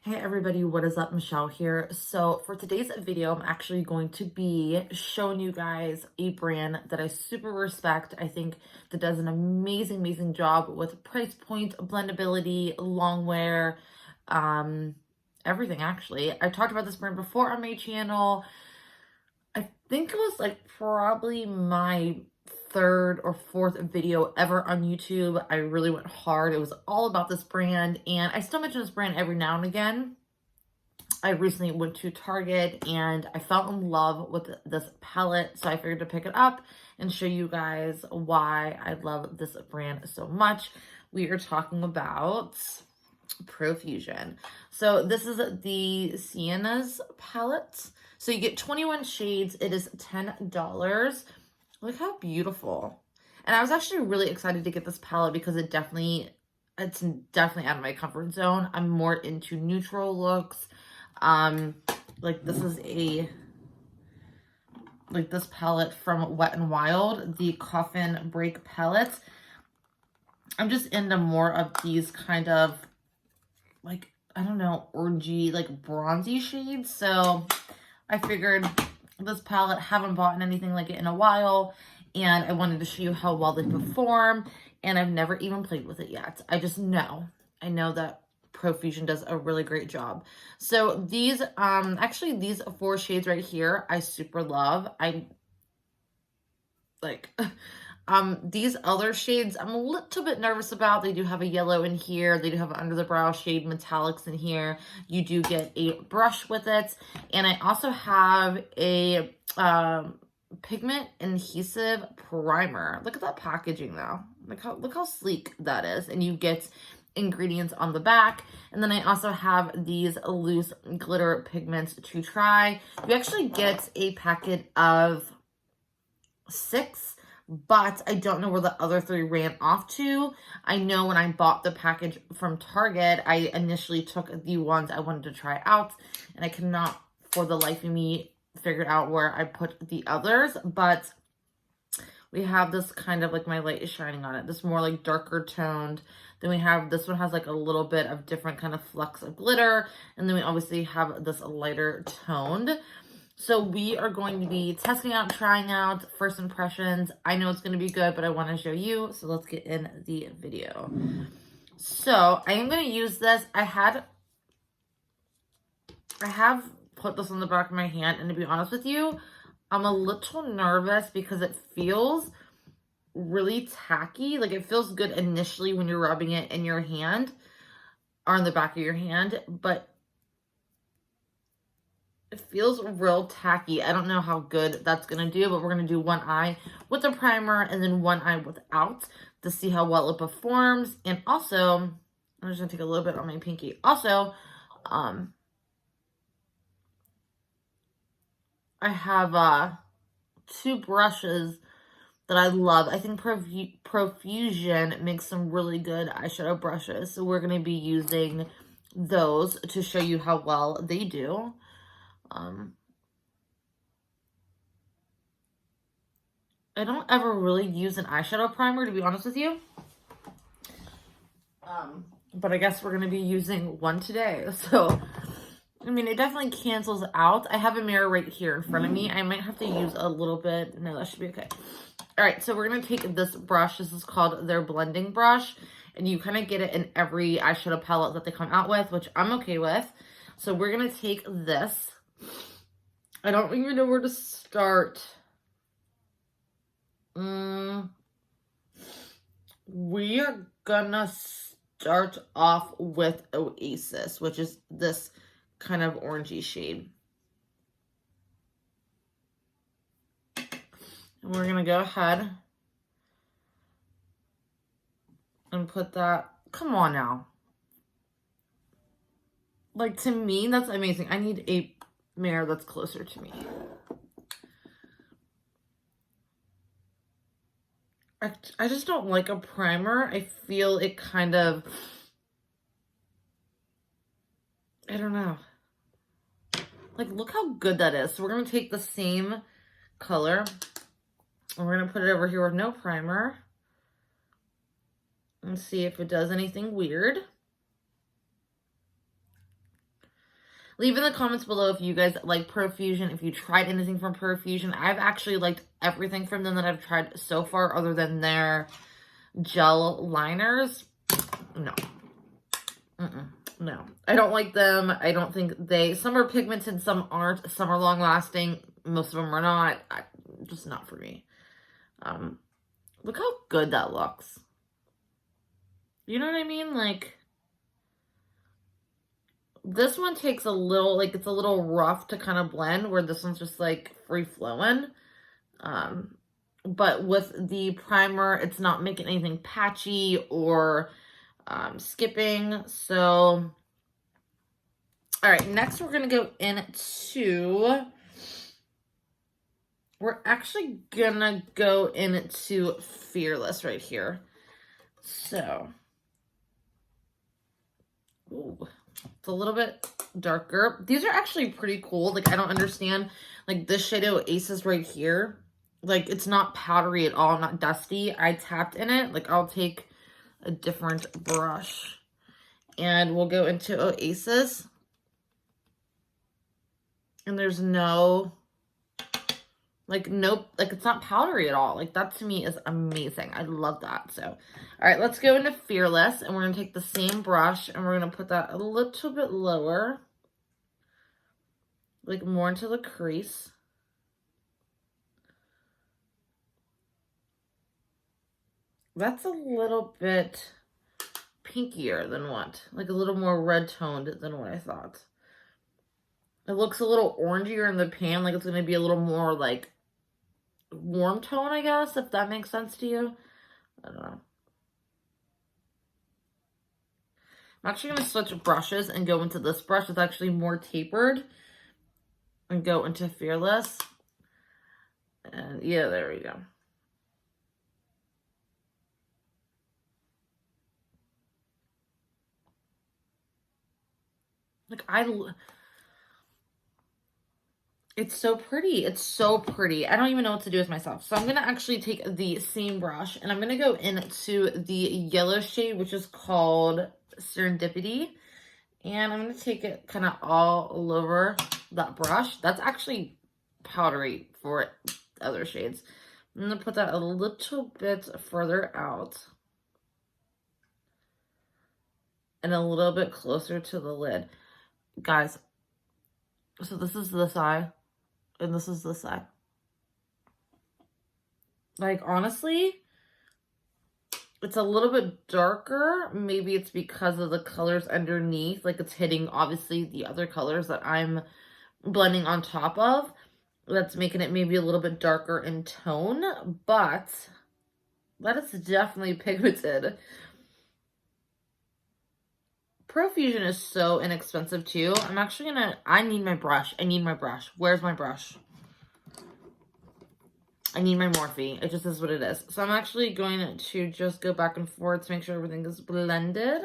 Hey everybody, what is up? Michelle here. So for today's video, I'm actually going to be showing you guys a brand that I super respect. I think that does an amazing job with price point, blendability, long wear, everything actually. I've talked about this brand before on my channel. I think it was like probably my third or fourth video ever on YouTube. I really went hard. It was all about this brand, and I still mention this brand every now and again. I recently went to Target and I fell in love with this palette, so I figured to pick it up and show you guys why I love this brand so much. We are talking about Profusion. So this is the Siennas Palette. So you get 21 shades. It is $10. Look how beautiful. And I was actually really excited to get this palette because it's definitely out of my comfort zone. I'm more into neutral looks. Like this is this palette from Wet n Wild, the Coffin Break palette. I'm just into more of these kind of like, I don't know, orangey, like bronzy shades. So I figured this palette, haven't bought anything like it in a while, and I wanted to show you how well they perform, and I've never even played with it yet. I just know. I know that Profusion does a really great job. So these, actually these 4 shades right here, I super love. I like, these other shades, I'm a little bit nervous about. They do have a yellow in here. They do have an under the brow shade metallics in here. You do get a brush with it. And I also have a pigment adhesive primer. Look at that packaging though. Look how sleek that is. And you get ingredients on the back. And then I also have these loose glitter pigments to try. You actually get a packet of 6, but I don't know where the other 3 ran off to. I know when I bought the package from Target, I initially took the ones I wanted to try out, and I cannot for the life of me figure out where I put the others, but we have this kind of like, my light is shining on it, this more like darker toned. Then we have, this one has like a little bit of different kind of flecks of glitter. And then we obviously have this lighter toned. So we are going to be testing out, trying out, first impressions. I know it's going to be good, but I want to show you. So let's get in the video. So I am going to use this. I have put this on the back of my hand, and to be honest with you, I'm a little nervous because it feels really tacky. Like, it feels good initially when you're rubbing it in your hand or on the back of your hand, but it feels real tacky. I don't know how good that's going to do, but we're going to do one eye with a primer and then one eye without to see how well it performs. And also, I'm just going to take a little bit on my pinky. Also, I have 2 brushes that I love. I think Profusion makes some really good eyeshadow brushes. So we're going to be using those to show you how well they do. I don't ever really use an eyeshadow primer, to be honest with you. But I guess we're going to be using one today. So, I mean, it definitely cancels out. I have a mirror right here in front of me. I might have to use a little bit. No, that should be okay. All right, so we're going to take this brush. This is called their blending brush. And you kind of get it in every eyeshadow palette that they come out with, which I'm okay with. So we're going to take this. I don't even know where to start. We are going to start off with Oasis, which is this kind of orangey shade. And we're going to go ahead and put that. Come on now. Like, to me, that's amazing. I need a mirror that's closer to me. I just don't like a primer. I feel it kind of, I don't know. Like, look how good that is. So we're going to take the same color and we're going to put it over here with no primer and see if it does anything weird. Leave in the comments below if you guys like Profusion, if you tried anything from Profusion. I've actually liked everything from them that I've tried so far other than their gel liners. No. No. I don't like them. I don't think some are pigmented, some aren't. Some are long lasting. Most of them are not. Just not for me. Look how good that looks. You know what I mean? Like, this one takes a little, like, it's a little rough to kind of blend, where this one's just, like, free-flowing. But with the primer, it's not making anything patchy or skipping. So, all right, next we're going to go into, we're actually going to go into Fearless right here. So, ooh, it's a little bit darker. These are actually pretty cool. Like, I don't understand, like, this shadow Aces right here. Like, it's not powdery at all, not dusty. I tapped in it. Like, I'll take a different brush. And we'll go into Oasis. And there's no, like, nope, like, it's not powdery at all. Like, that to me is amazing. I love that. So, all right, let's go into Fearless. And we're going to take the same brush and we're going to put that a little bit lower. Like, more into the crease. That's a little bit pinkier than what? Like, a little more red toned than what I thought. It looks a little orangier in the pan. Like, it's going to be a little more, like, warm tone, I guess, if that makes sense to you. I don't know. I'm actually going to switch brushes and go into this brush. It's actually more tapered. And go into Fearless. And yeah, there we go. Like, it's so pretty. It's so pretty. I don't even know what to do with myself. So I'm going to actually take the same brush and I'm going to go into the yellow shade, which is called Serendipity. And I'm going to take it kind of all over that brush. That's actually powdery for other shades. I'm going to put that a little bit further out. And a little bit closer to the lid. Guys, so this is this eye. And this is this side. Like, honestly, it's a little bit darker. Maybe it's because of the colors underneath. Like, it's hitting, obviously, the other colors that I'm blending on top of. That's making it maybe a little bit darker in tone. But that is definitely pigmented. Profusion is so inexpensive too. I'm actually gonna, I need my brush. I need my brush. Where's my brush? I need my Morphe. It just is what it is. So I'm actually going to just go back and forth to make sure everything is blended.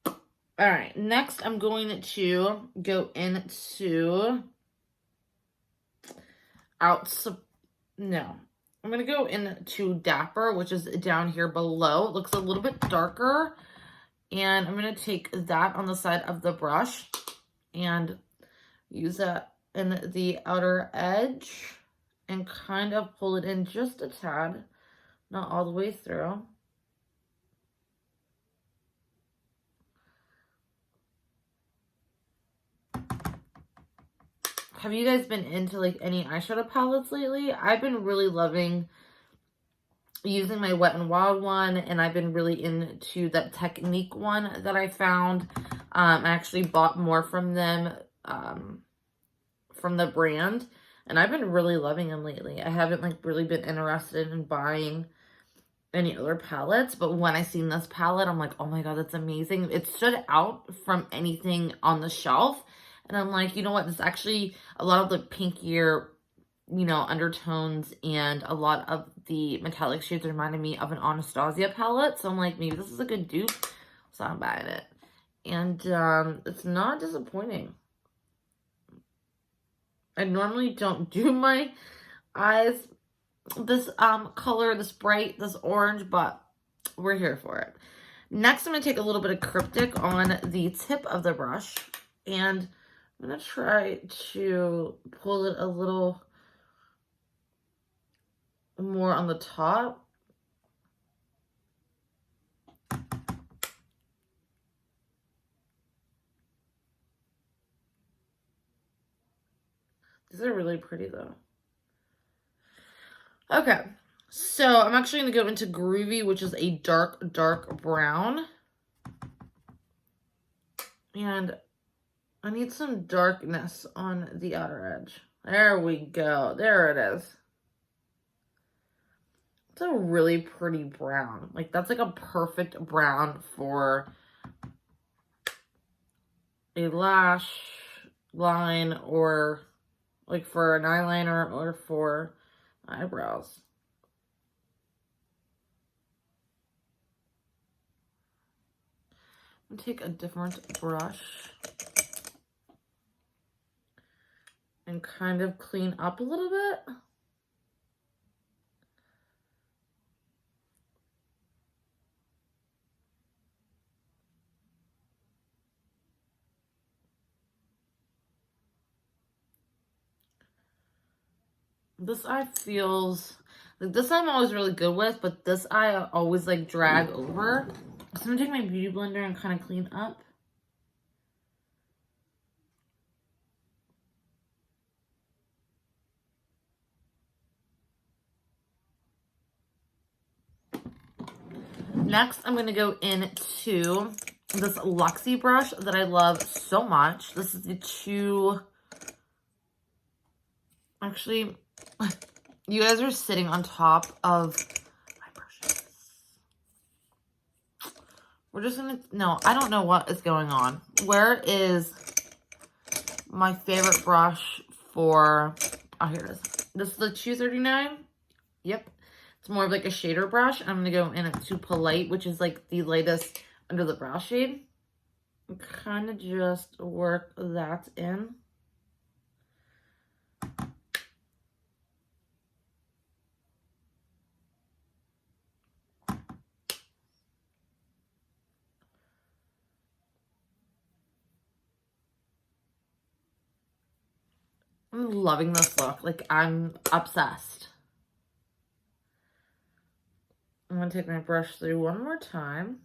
All right, next I'm going to go into I'm going to go into Dapper, which is down here below. It looks a little bit darker. And I'm going to take that on the side of the brush and use that in the outer edge and kind of pull it in just a tad, not all the way through. Have you guys been into, like, any eyeshadow palettes lately? I've been really loving using my Wet n Wild one, and I've been really into that Technique one that I found. I actually bought more from them, from the brand, and I've been really loving them lately. I haven't, like, really been interested in buying any other palettes, but when I seen this palette, I'm like, oh my god, that's amazing. It stood out from anything on the shelf. And I'm like, you know what? It's actually a lot of the pinkier, you know, undertones and a lot of the metallic shades reminded me of an Anastasia palette. So I'm like, maybe this is a good dupe. So I'm buying it. And it's not disappointing. I normally don't do my eyes this color, this bright, this orange, but we're here for it. Next, I'm going to take a little bit of cryptic on the tip of the brush, and I'm going to try to pull it a little more on the top. These are really pretty though. Okay, so I'm actually going to go into Groovy, which is a dark, dark brown. And I need some darkness on the outer edge. There we go. There it is. It's a really pretty brown. Like, that's like a perfect brown for a lash line, or like for an eyeliner, or for eyebrows. I'm gonna take a different brush and kind of clean up a little bit. This eye feels like, this eye I'm always really good with, but this eye I always like drag over. So I'm gonna take my beauty blender and kind of clean up. Next, I'm gonna go into this Luxie brush that I love so much. This is the actually, you guys are sitting on top of my brushes. We're just gonna, no, I don't know what is going on. Where is my favorite brush for, oh, here it is. This is the 239. Yep. It's more of like a shader brush. I'm gonna go into Polite, which is like the lightest under the brow shade. And kind of just work that in. I'm loving this look. Like, I'm obsessed. I'm going to take my brush through one more time.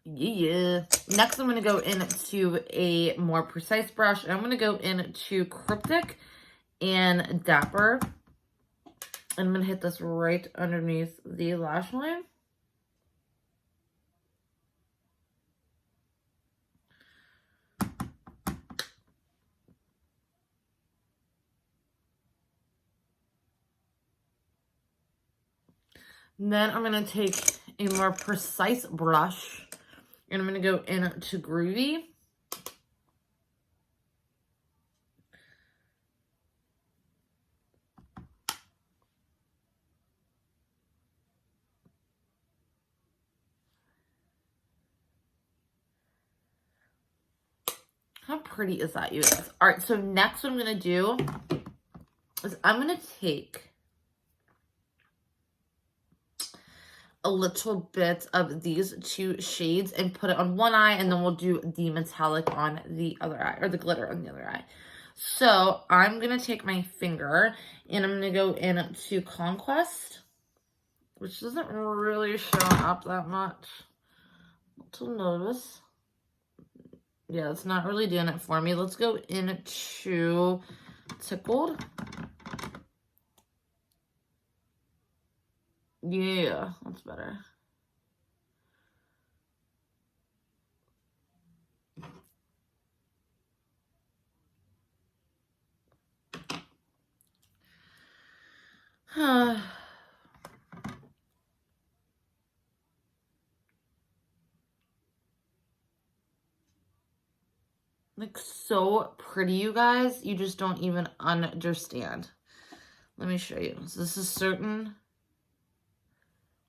Yeah. Next, I'm going to go into a more precise brush. I'm going to go into Cryptic and Dapper. I'm going to hit this right underneath the lash line. And then I'm going to take a more precise brush, and I'm going to go into Groovy. How pretty is that, you guys? All right, so next what I'm going to do is I'm going to take a little bit of these two shades and put it on one eye, and then we'll do the metallic on the other eye, or the glitter on the other eye. So I'm going to take my finger and I'm going to go into Conquest, which doesn't really show up that much to notice. Yeah, it's not really doing it for me. Let's go into Tickled. Yeah, that's better. Like, so pretty, you guys. You just don't even understand. Let me show you. So this is Certain.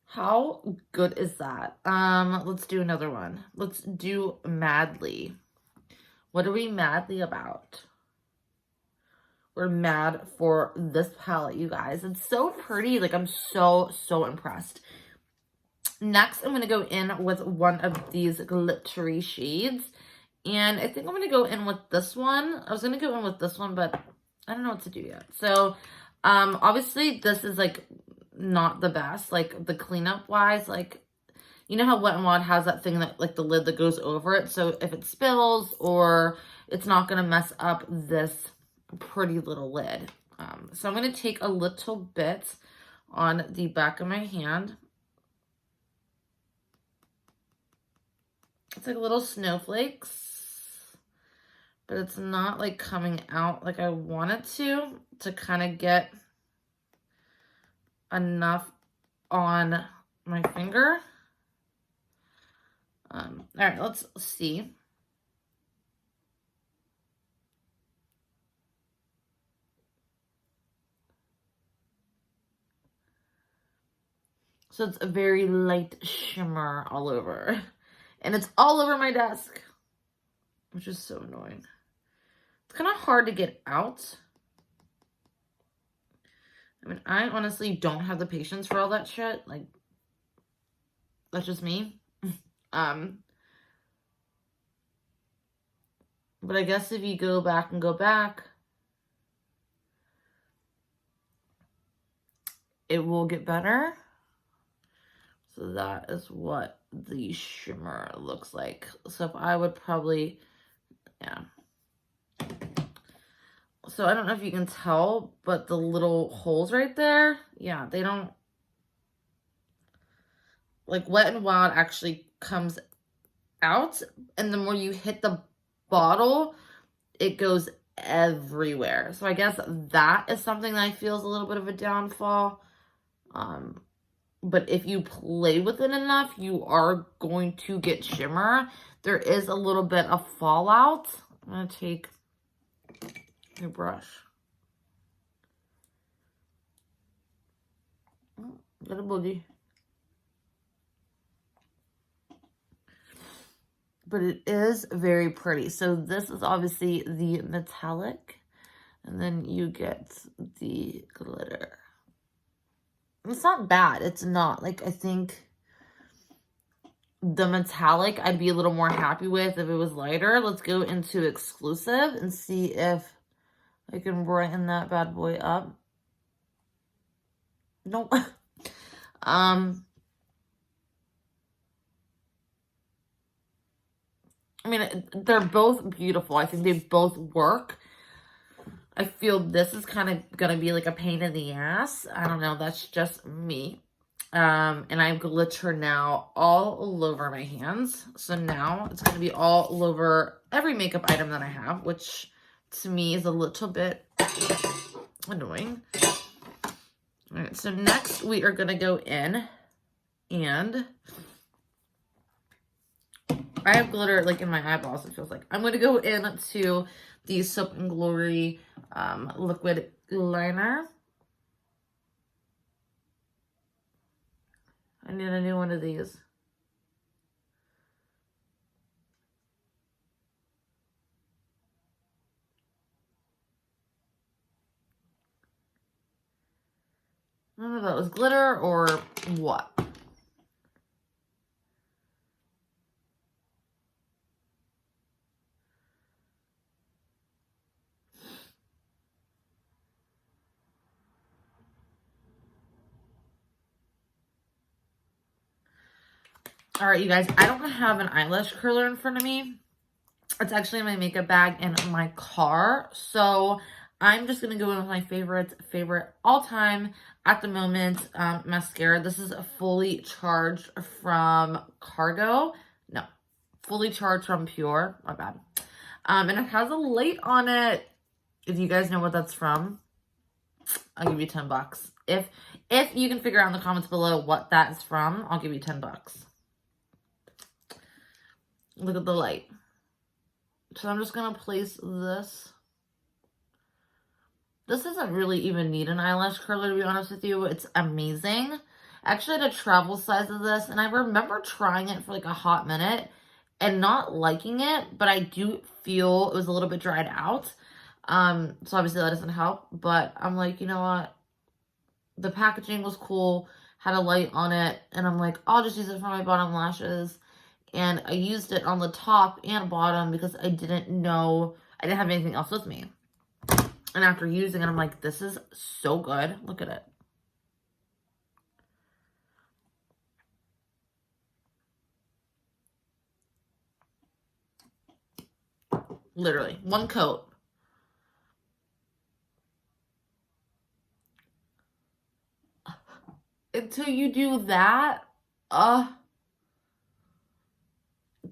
How good is that? Let's do another one. Let's do Madly. What are we madly about? were mad for this palette, you guys. It's so pretty. Like, I'm so impressed. Next, I'm going to go in with one of these glittery shades. And I think I'm going to go in with this one. I was going to go in with this one, but I don't know what to do yet. So, obviously, this is, like, not the best. Like, the cleanup-wise, like, you know how Wet n Wild has that thing that, like, the lid that goes over it? So, if it spills or it's not going to mess up this pretty little lid. So, I'm going to take a little bit on the back of my hand. It's like little snowflakes. But it's not, like, coming out like I want it to kind of get enough on my finger. All right, let's see. So it's a very light shimmer all over. And it's all over my desk, which is so annoying. It's kind of hard to get out. I mean, I honestly don't have the patience for all that shit. Like, that's just me. But I guess if you go back and go back, it will get better. So that is what the shimmer looks like. So if I would probably, yeah. So I don't know if you can tell, but the little holes right there, yeah, they don't, like, Wet n Wild actually comes out, and the more you hit the bottle, it goes everywhere. So I guess that is something that I feel is a little bit of a downfall. But if you play with it enough, you are going to get shimmer. There is a little bit of fallout. I'm going to take a brush. Oh, got a boogie. But it is very pretty. So this is obviously the metallic. And then you get the glitter. It's not bad. It's not. Like, I think the metallic I'd be a little more happy with if it was lighter. Let's go into exclusive and see if I can brighten that bad boy up. Nope. I mean, they're both beautiful. I think they both work. I feel this is kind of going to be like a pain in the ass. I don't know. That's just me. And I have glitter now all over my hands. So now it's going to be all over every makeup item that I have, which to me is a little bit annoying. All right. So next we are going to go in and I have glitter like in my eyeballs, it feels like. I'm going to go into the Soap and Glory liquid liner. I need a new one of these. I don't know if that was glitter or what. All right, you guys, I don't have an eyelash curler in front of me. It's actually in my makeup bag in my car. So I'm just going to go in with my favorite all time at the moment mascara. This is a fully charged from Cargo. No, fully charged from Pure. My bad. And it has a light on it. If you guys know what that's from, I'll give you $10. If you can figure out in the comments below what that is from, I'll give you $10. Look at the light. So I'm just going to place this. This doesn't really even need an eyelash curler, to be honest with you. It's amazing. I actually had a travel size of this, and I remember trying it for like a hot minute and not liking it, but I do feel it was a little bit dried out. So obviously that doesn't help, but I'm like, you know what? The packaging was cool, had a light on it, and I'm like, I'll just use it for my bottom lashes. And I used it on the top and bottom because I didn't know, I didn't have anything else with me. And after using it, I'm like, this is so good. Look at it. Literally, one coat. Until you do that,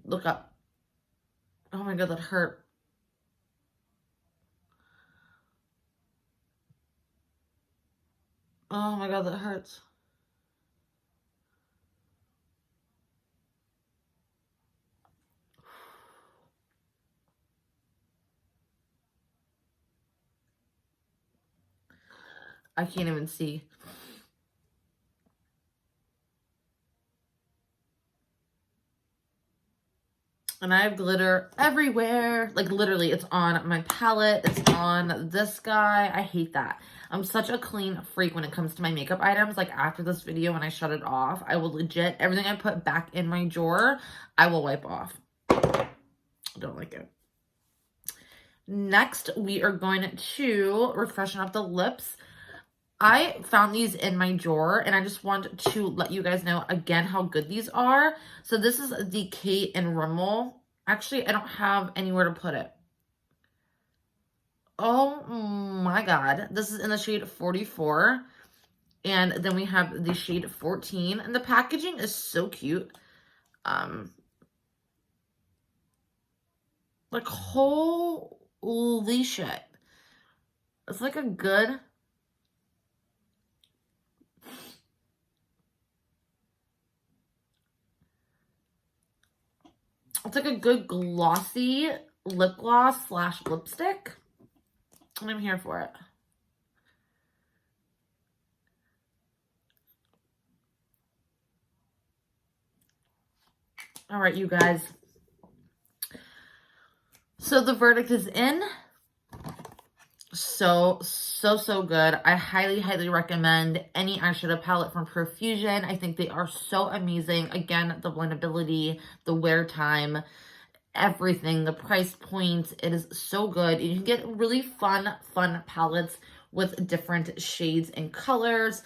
look up. Oh my God, that hurt. Oh my God, that hurts. I can't even see. And I have glitter everywhere. Like literally, it's on my palette. It's on this guy. I hate that. I'm such a clean freak when it comes to my makeup items. Like after this video, when I shut it off, I will legit, everything I put back in my drawer, I will wipe off. I don't like it. Next, we are going to refreshen up the lips. I found these in my drawer, and I just want to let you guys know again how good these are. So this is the Kate and Rimmel. Actually, I don't have anywhere to put it. Oh my God. This is in the shade 44. And then we have the shade 14. And the packaging is so cute. Like, holy shit. It's like a good... It's like a good glossy lip gloss slash lipstick. And I'm here for it. All right, you guys. So the verdict is in. So good. I highly recommend any eyeshadow palette from Profusion. I think they are so amazing. Again, the blendability, the wear time, everything, the price point, it is so good. You can get really fun palettes with different shades and colors.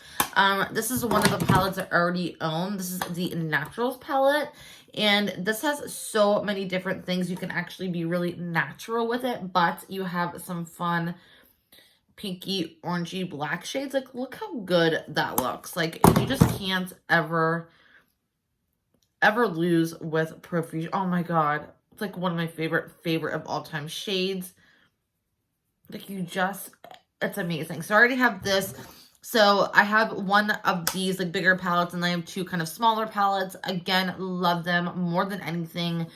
This is one of the palettes I already own. This is the Naturals palette. And this has so many different things. You can actually be really natural with it, but you have some fun pinky, orangey, black shades. Like, look how good that looks. Like, you just can't ever lose with Profusion. Oh my God. It's like one of my favorite of all time shades. Like, you just, it's amazing. So I already have this. So I have one of these like bigger palettes, and I have two kind of smaller palettes. Again, love them more than anything.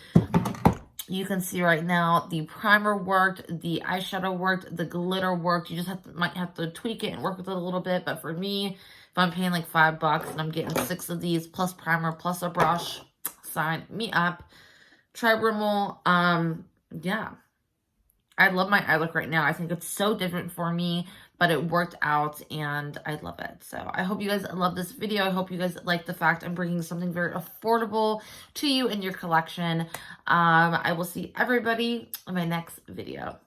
You can see right now the primer worked, the eyeshadow worked, the glitter worked. You just might have to tweak it and work with it a little bit. But for me, if I'm paying like $5 and I'm getting 6 of these plus primer plus a brush, sign me up. Try Rimmel. Yeah. I love my eye look right now. I think it's so different for me, but it worked out and I love it. So I hope you guys love this video. I hope you guys like the fact I'm bringing something very affordable to you in your collection. I will see everybody in my next video.